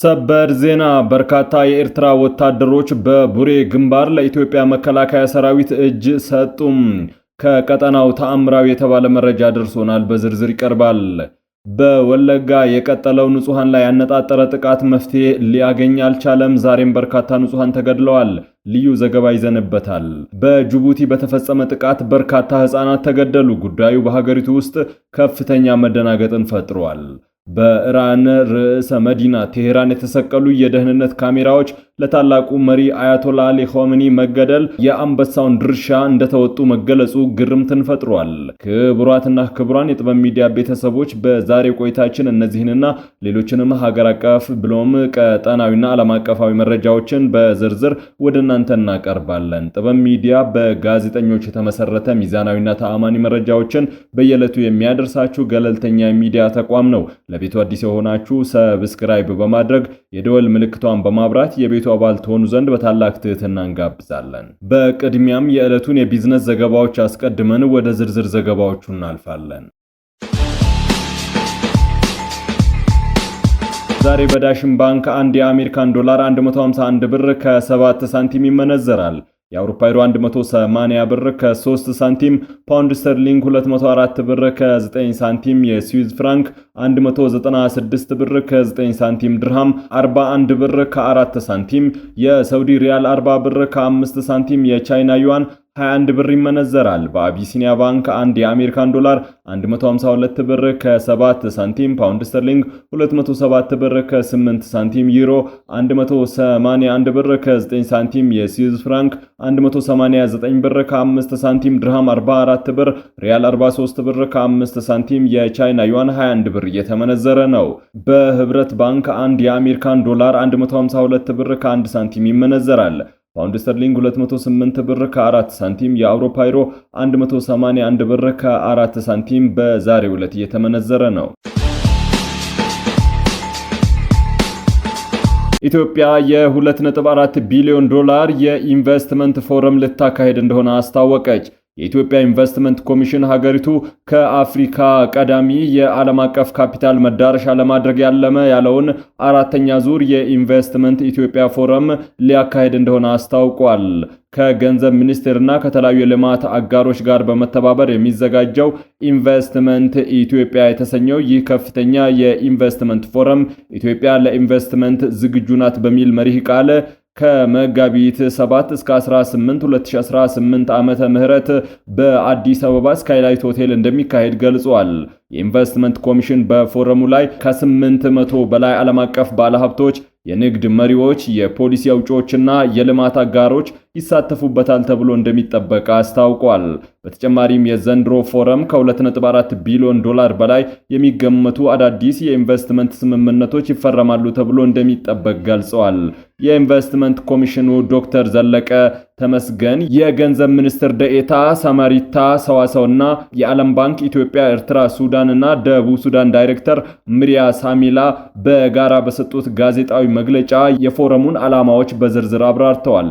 ሰበር ዜና በርካታ የኤርትራ ወታደሮች በቡሬ ግንባር ለኢትዮጵያ መከላከያ ሰራዊት እጅ ሰጡም። ከቀጠናው ተአምራዊ የተባለ መረጃ ደርሶናል፣ በዝርዝር ይቀርባል። በወለጋ የቀጠለው ንጹሃን ላይ ያነጣጠረ ጥቃት መፍትሄ ሊያገኝ አልቻለም። ዛሬም በርካታ ንጹሃን ተገድለዋል። ልዩ ዘገባ ይዘንበታል። በጅቡቲ በተፈጸመ ጥቃት በርካታ ህፃናት ተገደሉ። ጉዳዩ በሀገሪቱ ውስጥ ከፍተኛ መደናገጥን ፈጥሯል። በኢራን ርዕሰ መዲና ቴሄራን የተሰቀሉ የደህንነት ካሜራዎች ለታላቁ መሪ አያቶላ አሊ ኻሜኒ መገደል የአንበሳውን ድርሻ እንደተወጡ መገለጹ ግርምትን ፈጥሯል። ክቡራትና ክቡራን የጥበብ ሚዲያ ቤተሰቦች በዛሬ ቆይታችን እነዚህንና ሌሎችንም ሀገር አቀፍ ብሎም ቀጠናዊና ዓለም አቀፋዊ መረጃዎችን በዝርዝር ወደ እናንተ እናቀርባለን። ጥበብ ሚዲያ በጋዜጠኞች የተመሰረተ ሚዛናዊና ተአማኒ መረጃዎችን በየዕለቱ የሚያደርሳችሁ ገለልተኛ ሚዲያ ተቋም ነው። ለቤቱ አዲስ የሆናችሁ ሰብስክራይብ በማድረግ የደወል ምልክቷን በማብራት የቤቱ አባል ትሆኑ ዘንድ በታላቅ ትህትና እንጋብዛለን። በቅድሚያም የዕለቱን የቢዝነስ ዘገባዎች አስቀድመን ወደ ዝርዝር ዘገባዎቹ እናልፋለን። ዛሬ በዳሽን ባንክ አንድ የአሜሪካን ዶላር 151 ብር ከ7 ሳንቲም ይመነዘራል። የአውሮፓ ዩሮ 180 ብር ከ3 ሳንቲም፣ ፓውንድ ስተርሊንግ 204 ብር ከ9 ሳንቲም፣ የስዊዝ ፍራንክ 196 ብር ከ9 ሳንቲም፣ ድርሃም 41 ብር ከ4 ሳንቲም፣ የሳውዲ ሪያል 40 ብር ከ5 ሳንቲም፣ የቻይና ዩዋን 21 ብር ይመነዘራል። በአቢሲኒያ ባንክ አንድ የአሜሪካን ዶላር 152 ብር ከ7 ሳንቲም፣ ፓውንድ ስተርሊንግ 207 ብር ከ8 ሳንቲም፣ ዩሮ 181 ብር ከ9 ሳንቲም፣ የስዊዝ ፍራንክ 189 ብር ከ5 ሳንቲም፣ ድርሃም 44 ብር፣ ሪያል 43 ብር ከ5 ሳንቲም፣ የቻይና ዩዋን 21 ብር እየተመነዘረ ነው። በህብረት ባንክ አንድ የአሜሪካን ዶላር 152 ብር ከ1 ሳንቲም ይመነዘራል። ፓውንድ ስተርሊንግ 208 ብር ከ4 ሳንቲም፣ የአውሮፓ ዩሮ 181 ብር ከ4 ሳንቲም በዛሬው ዕለት እየተመነዘረ ነው። ኢትዮጵያ የ2.4 ቢሊዮን ዶላር የኢንቨስትመንት ፎረም ልታካሄድ እንደሆነ አስታወቀች። የኢትዮጵያ ኢንቨስትመንት ኮሚሽን ሀገሪቱ ከአፍሪካ ቀዳሚ የዓለም አቀፍ ካፒታል መዳረሻ ለማድረግ ያለውን አራተኛ ዙር የኢንቨስትመንት ኢትዮጵያ ፎረም ሊያካሄድ እንደሆነ አስታውቋል። ከገንዘብ ሚኒስቴርና ከተለያዩ የልማት አጋሮች ጋር በመተባበር የሚዘጋጀው ኢንቨስትመንት ኢትዮጵያ የተሰኘው ይህ ከፍተኛ የኢንቨስትመንት ፎረም ኢትዮጵያ ለኢንቨስትመንት ዝግጁ ናት በሚል መሪህ ቃል ከመጋቢት 7 እስከ 18 2018 ዓመተ ምህረት በአዲስ አበባ ስካይላይት ሆቴል እንደሚካሄድ ገልጿል። የኢንቨስትመንት ኮሚሽን በፎረሙ ላይ ከ800 በላይ ዓለም አቀፍ ባለሀብቶች፣ የንግድ መሪዎች፣ የፖሊሲ አውጪዎችና የልማት አጋሮች ይሳተፉበታል ተብሎ እንደሚጠበቅ አስታውቋል። በተጨማሪም የዘንድሮ ፎረም ከ2.4 ቢሊዮን ዶላር በላይ የሚገመቱ አዳዲስ የኢንቨስትመንት ስምምነቶች ይፈረማሉ ተብሎ እንደሚጠበቅ ገልጸዋል። የኢንቨስትመንት ኮሚሽኑ ዶክተር ዘለቀ ተመስገን፣ የገንዘብ ሚኒስትር ደኤታ ሳማሪታ ሰዋሰውና የዓለም ባንክ ኢትዮጵያ፣ ኤርትራ፣ ሱዳን እና ደቡብ ሱዳን ዳይሬክተር ምሪያ ሳሚላ በጋራ በሰጡት ጋዜጣዊ መግለጫ የፎረሙን ዓላማዎች በዝርዝር አብራርተዋል።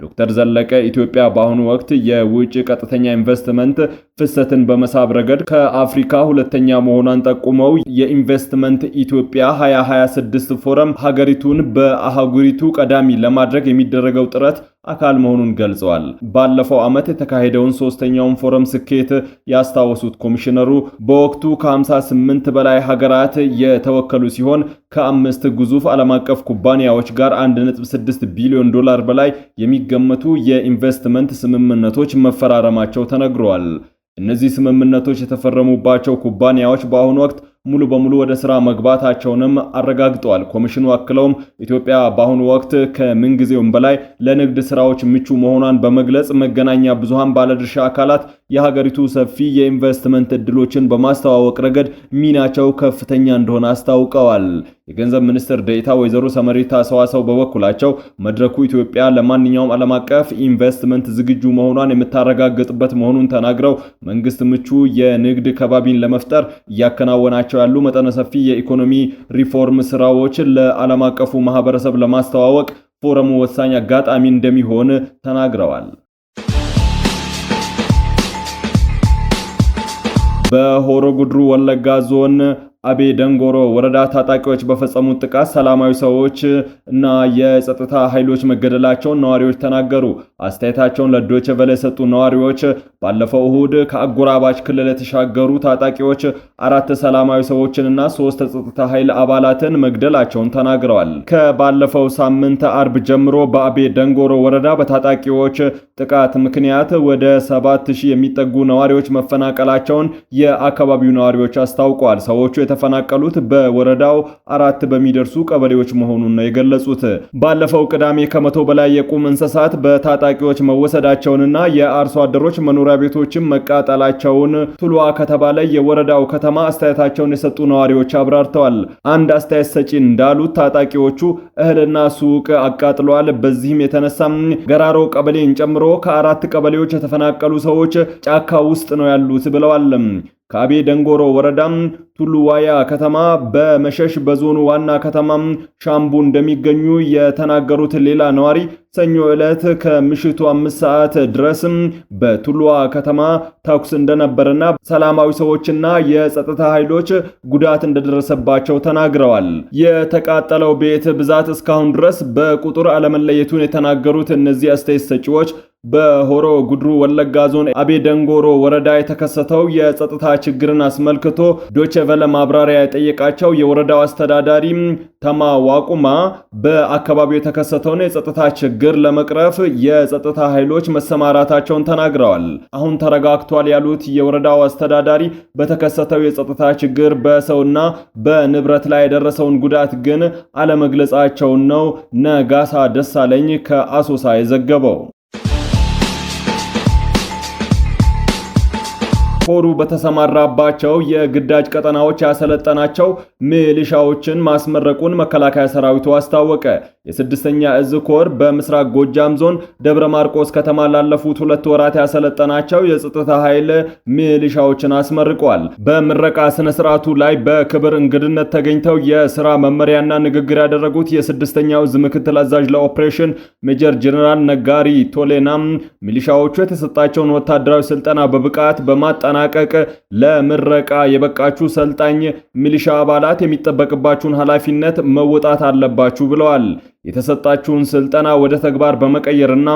ዶክተር ዘለቀ ኢትዮጵያ በአሁኑ ወቅት የውጭ ቀጥተኛ ኢንቨስትመንት ፍሰትን በመሳብ ረገድ ከአፍሪካ ሁለተኛ መሆኗን ጠቁመው የኢንቨስትመንት ኢትዮጵያ 2026 ፎረም ሀገሪቱን በአህጉሪቱ ቀዳሚ ለማድረግ የሚደረገው ጥረት አካል መሆኑን ገልጸዋል። ባለፈው ዓመት የተካሄደውን ሶስተኛውን ፎረም ስኬት ያስታወሱት ኮሚሽነሩ በወቅቱ ከ58 በላይ ሀገራት የተወከሉ ሲሆን ከ5 ግዙፍ ዓለም አቀፍ ኩባንያዎች ጋር 1.6 ቢሊዮን ዶላር በላይ የሚገመቱ የኢንቨስትመንት ስምምነቶች መፈራረማቸው ተነግሯል። እነዚህ ስምምነቶች የተፈረሙባቸው ኩባንያዎች በአሁኑ ወቅት ሙሉ በሙሉ ወደ ስራ መግባታቸውንም አረጋግጠዋል። ኮሚሽኑ አክለውም ኢትዮጵያ በአሁኑ ወቅት ከምንጊዜውም በላይ ለንግድ ስራዎች ምቹ መሆኗን በመግለጽ መገናኛ ብዙሃን፣ ባለድርሻ አካላት የሀገሪቱ ሰፊ የኢንቨስትመንት እድሎችን በማስተዋወቅ ረገድ ሚናቸው ከፍተኛ እንደሆነ አስታውቀዋል። የገንዘብ ሚኒስትር ዴኤታ ወይዘሮ ሰመሪታ ሰዋሰው በበኩላቸው መድረኩ ኢትዮጵያ ለማንኛውም ዓለም አቀፍ ኢንቨስትመንት ዝግጁ መሆኗን የምታረጋግጥበት መሆኑን ተናግረው መንግስት ምቹ የንግድ ከባቢን ለመፍጠር እያከናወናቸው ያሉ መጠነ ሰፊ የኢኮኖሚ ሪፎርም ስራዎች ለዓለም አቀፉ ማህበረሰብ ለማስተዋወቅ ፎረሙ ወሳኝ አጋጣሚ እንደሚሆን ተናግረዋል። በሆሮ ጉድሩ ወለጋ ዞን አቤ ደንጎሮ ወረዳ ታጣቂዎች በፈጸሙት ጥቃት ሰላማዊ ሰዎች እና የጸጥታ ኃይሎች መገደላቸውን ነዋሪዎች ተናገሩ። አስተያየታቸውን ለዶይቼ ቬለ የሰጡ ነዋሪዎች ባለፈው እሁድ ከአጎራባች ክልል የተሻገሩ ታጣቂዎች 4 ሰላማዊ ሰዎችንና 3 የጸጥታ ኃይል አባላትን መግደላቸውን ተናግረዋል። ከባለፈው ሳምንት አርብ ጀምሮ በአቤ ደንጎሮ ወረዳ በታጣቂዎች ጥቃት ምክንያት ወደ 7000 የሚጠጉ ነዋሪዎች መፈናቀላቸውን የአካባቢው ነዋሪዎች አስታውቀዋል። ሰዎቹ የተፈናቀሉት በወረዳው 4 በሚደርሱ ቀበሌዎች መሆኑን ነው የገለጹት። ባለፈው ቅዳሜ ከ100 በላይ የቁም እንስሳት በታጣቂዎች መወሰዳቸውንና የአርሶ አደሮች መኖሪያ ቤቶችን መቃጠላቸውን ቱሉዋ ከተባለ የወረዳው ከተማ አስተያየታቸውን የሰጡ ነዋሪዎች አብራርተዋል። አንድ አስተያየት ሰጪ እንዳሉት ታጣቂዎቹ እህልና ሱቅ አቃጥለዋል። በዚህም የተነሳም ገራሮ ቀበሌን ጨምሮ ከ4 ቀበሌዎች የተፈናቀሉ ሰዎች ጫካ ውስጥ ነው ያሉት ብለዋል። ከአቤ ደንጎሮ ወረዳም ቱሉዋያ ከተማ በመሸሽ በዞኑ ዋና ከተማ ሻምቡ እንደሚገኙ የተናገሩት ሌላ ነዋሪ ሰኞ ዕለት ከምሽቱ 5 ሰዓት ድረስ በቱሉዋ ከተማ ተኩስ እንደነበረና ሰላማዊ ሰዎችና የጸጥታ ኃይሎች ጉዳት እንደደረሰባቸው ተናግረዋል። የተቃጠለው ቤት ብዛት እስካሁን ድረስ በቁጥር አለመለየቱን የተናገሩት እነዚህ አስተያየት ሰጪዎች በሆሮ ጉድሩ ወለጋ ዞን አቤ ደንጎሮ ወረዳ የተከሰተው የጸጥታ ችግርን አስመልክቶ ዶይቼ ቬለ ማብራሪያ የጠየቃቸው የወረዳው አስተዳዳሪ ተማ ዋቁማ በአካባቢው የተከሰተውን የጸጥታ ችግር ለመቅረፍ የጸጥታ ኃይሎች መሰማራታቸውን ተናግረዋል። አሁን ተረጋግቷል ያሉት የወረዳው አስተዳዳሪ በተከሰተው የጸጥታ ችግር በሰውና በንብረት ላይ የደረሰውን ጉዳት ግን አለመግለጻቸውን ነው ነጋሳ ደሳለኝ ከአሶሳ የዘገበው። ኮሩ በተሰማራባቸው የግዳጅ ቀጠናዎች ያሰለጠናቸው ሚሊሻዎችን ማስመረቁን መከላከያ ሰራዊቱ አስታወቀ። የ6ኛ እዝ ኮር በምስራቅ ጎጃም ዞን ደብረ ማርቆስ ከተማ ላለፉት 2 ወራት ያሰለጠናቸው የጸጥታ ኃይል ሚሊሻዎችን አስመርቋል። በምረቃ ስነ ስርዓቱ ላይ በክብር እንግድነት ተገኝተው የሥራ መመሪያና ንግግር ያደረጉት የ6ኛው እዝ ምክትል አዛዥ ለኦፕሬሽን ሜጀር ጀነራል ነጋሪ ቶሌናም ሚሊሻዎቹ የተሰጣቸውን ወታደራዊ ስልጠና በብቃት በማጣናቀቅ ለምረቃ የበቃችሁ ሰልጣኝ ሚሊሻ አባላት የሚጠበቅባችሁን ኃላፊነት መወጣት አለባችሁ ብለዋል። የተሰጣችሁን ስልጠና ወደ ተግባር በመቀየርና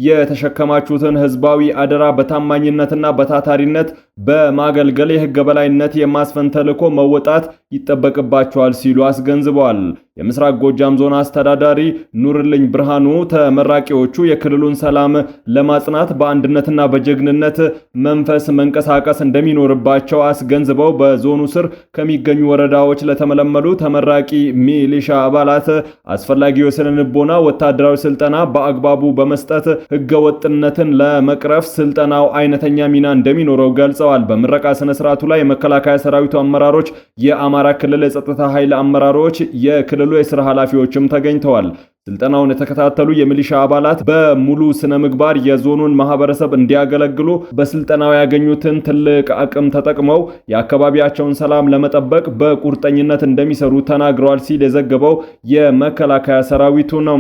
የተሸከማችሁትን ህዝባዊ አደራ በታማኝነትና በታታሪነት በማገልገል የህግ በላይነት የማስፈን ተልዕኮ መወጣት ይጠበቅባችኋል ሲሉ አስገንዝበዋል። የምስራቅ ጎጃም ዞን አስተዳዳሪ ኑርልኝ ብርሃኑ ተመራቂዎቹ የክልሉን ሰላም ለማጽናት በአንድነትና በጀግንነት መንፈስ መንቀሳቀስ እንደሚኖርባቸው አስገንዝበው በዞኑ ስር ከሚገኙ ወረዳዎች ለተመለመሉ ተመራቂ ሚሊሻ አባላት አስፈላጊ የስነ-ልቦና ወታደራዊ ስልጠና በአግባቡ በመስጠት ህገወጥነትን ለመቅረፍ ስልጠናው አይነተኛ ሚና እንደሚኖረው ገልጸዋል። በምረቃ ስነ ስርዓቱ ላይ የመከላከያ ሰራዊቱ አመራሮች፣ የአማራ ክልል የጸጥታ ኃይል አመራሮች፣ የክልሉ የሥራ ኃላፊዎችም ተገኝተዋል። ስልጠናውን የተከታተሉ የሚሊሻ አባላት በሙሉ ስነ ምግባር የዞኑን ማህበረሰብ እንዲያገለግሉ በስልጠናው ያገኙትን ትልቅ አቅም ተጠቅመው የአካባቢያቸውን ሰላም ለመጠበቅ በቁርጠኝነት እንደሚሰሩ ተናግረዋል ሲል የዘገበው የመከላከያ ሰራዊቱ ነው።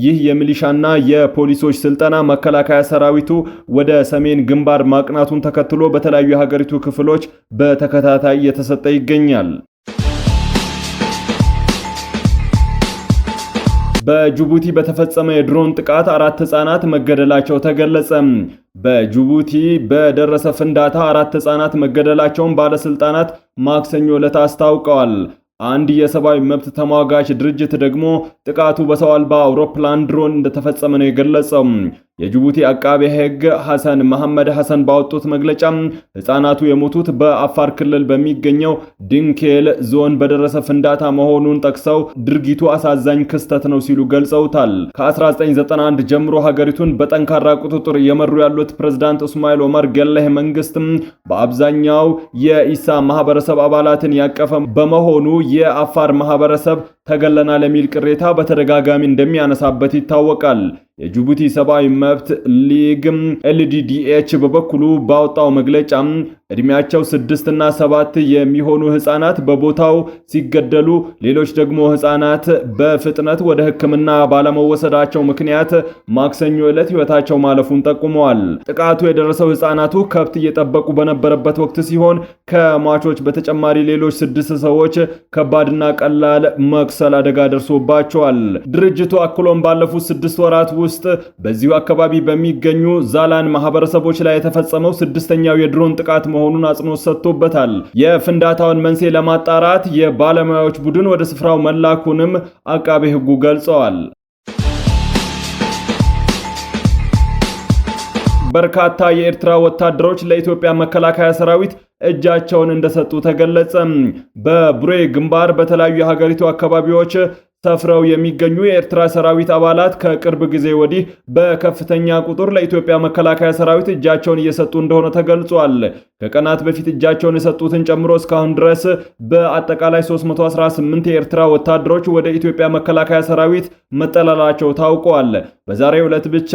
ይህ የሚሊሻና የፖሊሶች ስልጠና መከላከያ ሰራዊቱ ወደ ሰሜን ግንባር ማቅናቱን ተከትሎ በተለያዩ የሀገሪቱ ክፍሎች በተከታታይ እየተሰጠ ይገኛል። በጅቡቲ በተፈጸመ የድሮን ጥቃት 4 ህጻናት መገደላቸው ተገለጸ። በጅቡቲ በደረሰ ፍንዳታ 4 ህጻናት መገደላቸውን ባለስልጣናት ማክሰኞ ዕለት አስታውቀዋል። አንድ የሰብአዊ መብት ተሟጋች ድርጅት ደግሞ ጥቃቱ በሰው አልባ አውሮፕላን ድሮን እንደተፈጸመ ነው የገለጸው። የጅቡቲ አቃቤ ሕግ ሐሰን መሐመድ ሐሰን ባወጡት መግለጫ ህፃናቱ የሞቱት በአፋር ክልል በሚገኘው ድንኬል ዞን በደረሰ ፍንዳታ መሆኑን ጠቅሰው ድርጊቱ አሳዛኝ ክስተት ነው ሲሉ ገልጸውታል። ከ1991 ጀምሮ ሀገሪቱን በጠንካራ ቁጥጥር የመሩ ያሉት ፕሬዝዳንት እስማኤል ኦመር ጌሌህ መንግስት በአብዛኛው የኢሳ ማህበረሰብ አባላትን ያቀፈ በመሆኑ የአፋር ማህበረሰብ ተገለናል የሚል ቅሬታ በተደጋጋሚ እንደሚያነሳበት ይታወቃል። የጅቡቲ ሰብአዊ መብት ሊግ LDDH በበኩሉ ባወጣው መግለጫ እድሜያቸው 6 እና 7 የሚሆኑ ህፃናት በቦታው ሲገደሉ ሌሎች ደግሞ ህፃናት በፍጥነት ወደ ሕክምና ባለመወሰዳቸው ምክንያት ማክሰኞ ዕለት ህይወታቸው ማለፉን ጠቁመዋል። ጥቃቱ የደረሰው ህፃናቱ ከብት እየጠበቁ በነበረበት ወቅት ሲሆን ከሟቾች በተጨማሪ ሌሎች 6 ሰዎች ከባድና ቀላል መቁሰል አደጋ ደርሶባቸዋል። ድርጅቱ አክሎም ባለፉት 6 ወራት ውስጥ በዚሁ አካባቢ በሚገኙ ዛላን ማህበረሰቦች ላይ የተፈጸመው 6ኛው የድሮን ጥቃት መሆኑን አጽንኦት ሰጥቶበታል። የፍንዳታውን መንስኤ ለማጣራት የባለሙያዎች ቡድን ወደ ስፍራው መላኩንም አቃቤ ሕጉ ገልጸዋል። በርካታ የኤርትራ ወታደሮች ለኢትዮጵያ መከላከያ ሰራዊት እጃቸውን እንደሰጡ ተገለጸ። በቡሬ ግንባር በተለያዩ የሀገሪቱ አካባቢዎች ሰፍረው የሚገኙ የኤርትራ ሰራዊት አባላት ከቅርብ ጊዜ ወዲህ በከፍተኛ ቁጥር ለኢትዮጵያ መከላከያ ሰራዊት እጃቸውን እየሰጡ እንደሆነ ተገልጿል። ከቀናት በፊት እጃቸውን የሰጡትን ጨምሮ እስካሁን ድረስ በአጠቃላይ 318 የኤርትራ ወታደሮች ወደ ኢትዮጵያ መከላከያ ሰራዊት መጠለላቸው ታውቋል። በዛሬው ዕለት ብቻ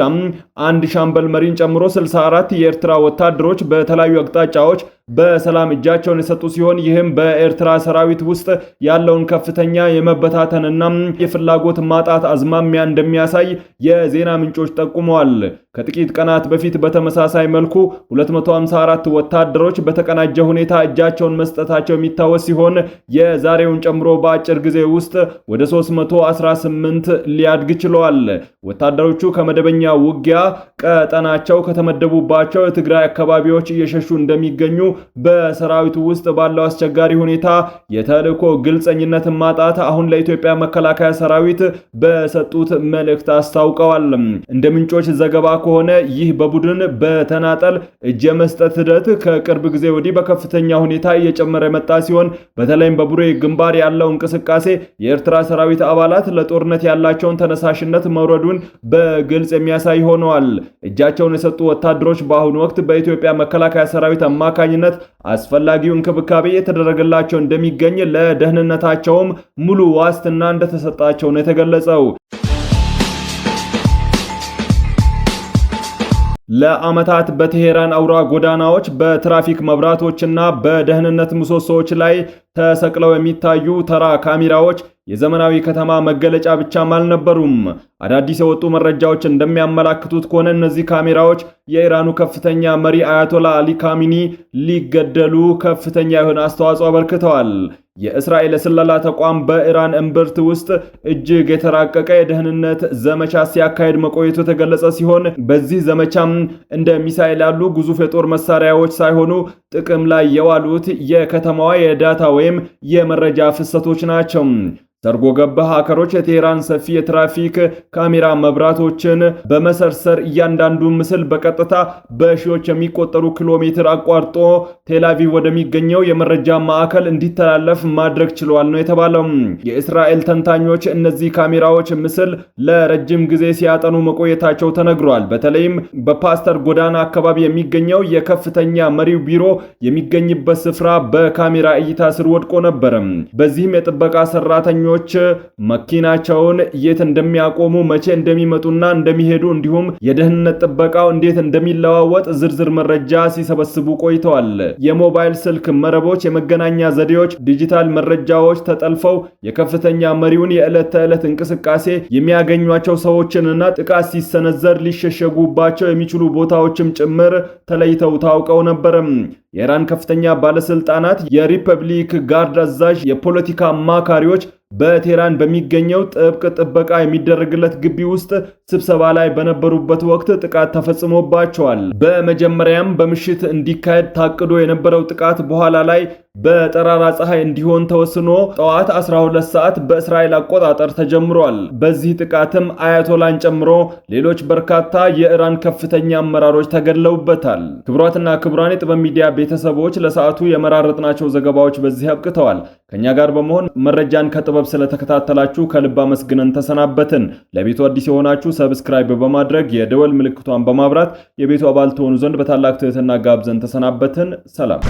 አንድ ሻምበል መሪን ጨምሮ 64 የኤርትራ ወታደሮች በተለያዩ አቅጣጫዎች በሰላም እጃቸውን የሰጡ ሲሆን ይህም በኤርትራ ሰራዊት ውስጥ ያለውን ከፍተኛ የመበታተንና የፍላጎት ማጣት አዝማሚያ እንደሚያሳይ የዜና ምንጮች ጠቁመዋል። ከጥቂት ቀናት በፊት በተመሳሳይ መልኩ 254 ወታደሮች በተቀናጀ ሁኔታ እጃቸውን መስጠታቸው የሚታወስ ሲሆን የዛሬውን ጨምሮ በአጭር ጊዜ ውስጥ ወደ 318 ሊያድግ ችሏል። ወታደሮቹ ከመደበኛ ውጊያ ቀጠናቸው ከተመደቡባቸው የትግራይ አካባቢዎች እየሸሹ እንደሚገኙ በሰራዊቱ ውስጥ ባለው አስቸጋሪ ሁኔታ የተልእኮ ግልጸኝነትን ማጣት አሁን ለኢትዮጵያ መከላከያ ሰራዊት በሰጡት መልእክት አስታውቀዋል። እንደ ምንጮች ዘገባ ከሆነ ይህ በቡድን በተናጠል እጅ የመስጠት ሂደት ከቅርብ ጊዜ ወዲህ በከፍተኛ ሁኔታ እየጨመረ የመጣ ሲሆን በተለይም በቡሬ ግንባር ያለው እንቅስቃሴ የኤርትራ ሰራዊት አባላት ለጦርነት ያላቸውን ተነሳሽነት መውረዱን በግልጽ የሚያሳይ ሆነዋል። እጃቸውን የሰጡ ወታደሮች በአሁኑ ወቅት በኢትዮጵያ መከላከያ ሰራዊት አማካኝነት አስፈላጊው እንክብካቤ የተደረገላቸው እንደሚገኝ ለደህንነታቸውም ሙሉ ዋስትና እንደተሰጣቸው ነው የተገለጸው። ለዓመታት በቴሄራን አውራ ጎዳናዎች በትራፊክ መብራቶችና በደህንነት ምሰሶዎች ላይ ተሰቅለው የሚታዩ ተራ ካሜራዎች የዘመናዊ ከተማ መገለጫ ብቻም አልነበሩም። አዳዲስ የወጡ መረጃዎች እንደሚያመላክቱት ከሆነ እነዚህ ካሜራዎች የኢራኑ ከፍተኛ መሪ አያቶላ አሊ ካሚኒ ሊገደሉ ከፍተኛ የሆነ አስተዋጽኦ አበርክተዋል። የእስራኤል የስለላ ተቋም በኢራን እምብርት ውስጥ እጅግ የተራቀቀ የደህንነት ዘመቻ ሲያካሄድ መቆየቱ የተገለጸ ሲሆን በዚህ ዘመቻም እንደ ሚሳኤል ያሉ ግዙፍ የጦር መሳሪያዎች ሳይሆኑ ጥቅም ላይ የዋሉት የከተማዋ የዳታ ወይም የመረጃ ፍሰቶች ናቸው። ሰርጎ ገብ ሃከሮች የቴህራን ሰፊ የትራፊክ ካሜራ መብራቶችን በመሰርሰር እያንዳንዱ ምስል በቀጥታ በሺዎች የሚቆጠሩ ኪሎ ሜትር አቋርጦ ቴልአቪቭ ወደሚገኘው የመረጃ ማዕከል እንዲተላለፍ ማድረግ ችሏል ነው የተባለው። የእስራኤል ተንታኞች እነዚህ ካሜራዎች ምስል ለረጅም ጊዜ ሲያጠኑ መቆየታቸው ተነግሯል። በተለይም በፓስተር ጎዳና አካባቢ የሚገኘው የከፍተኛ መሪው ቢሮ የሚገኝበት ስፍራ በካሜራ እይታ ስር ወድቆ ነበር። በዚህም የጥበቃ ሰራተኞች መኪናቸውን የት እንደሚያቆሙ መቼ እንደሚመጡና እንደሚሄዱ እንዲሁም የደህንነት ጥበቃው እንዴት እንደሚለዋወጥ ዝርዝር መረጃ ሲሰበስቡ ቆይተዋል። የሞባይል ስልክ መረቦች፣ የመገናኛ ዘዴዎች፣ ዲጂታል መረጃዎች ተጠልፈው የከፍተኛ መሪውን የዕለት ተዕለት እንቅስቃሴ የሚያገኟቸው ሰዎችንና ጥቃት ሲሰነዘር ሊሸሸጉባቸው የሚችሉ ቦታዎችም ጭምር ተለይተው ታውቀው ነበር። የኢራን ከፍተኛ ባለስልጣናት፣ የሪፐብሊክ ጋርድ አዛዥ፣ የፖለቲካ አማካሪዎች በቴህራን በሚገኘው ጥብቅ ጥበቃ የሚደረግለት ግቢ ውስጥ ስብሰባ ላይ በነበሩበት ወቅት ጥቃት ተፈጽሞባቸዋል። በመጀመሪያም በምሽት እንዲካሄድ ታቅዶ የነበረው ጥቃት በኋላ ላይ በጠራራ ፀሐይ እንዲሆን ተወስኖ ጠዋት 12 ሰዓት በእስራኤል አቆጣጠር ተጀምሯል። በዚህ ጥቃትም አያቶላን ጨምሮ ሌሎች በርካታ የኢራን ከፍተኛ አመራሮች ተገድለውበታል። ክቡራትና ክቡራን የጥበብ ሚዲያ ቤተሰቦች ለሰዓቱ የመራረጥናቸው ዘገባዎች በዚህ አብቅተዋል። ከኛ ጋር በመሆን መረጃን ከጥበብ ስለተከታተላችሁ ከልብ አመስግነን ተሰናበትን። ለቤቱ አዲስ የሆናችሁ ሰብስክራይብ በማድረግ የደወል ምልክቷን በማብራት የቤቱ አባል ትሆኑ ዘንድ በታላቅ ትህትና ጋብዘን ተሰናበትን። ሰላም።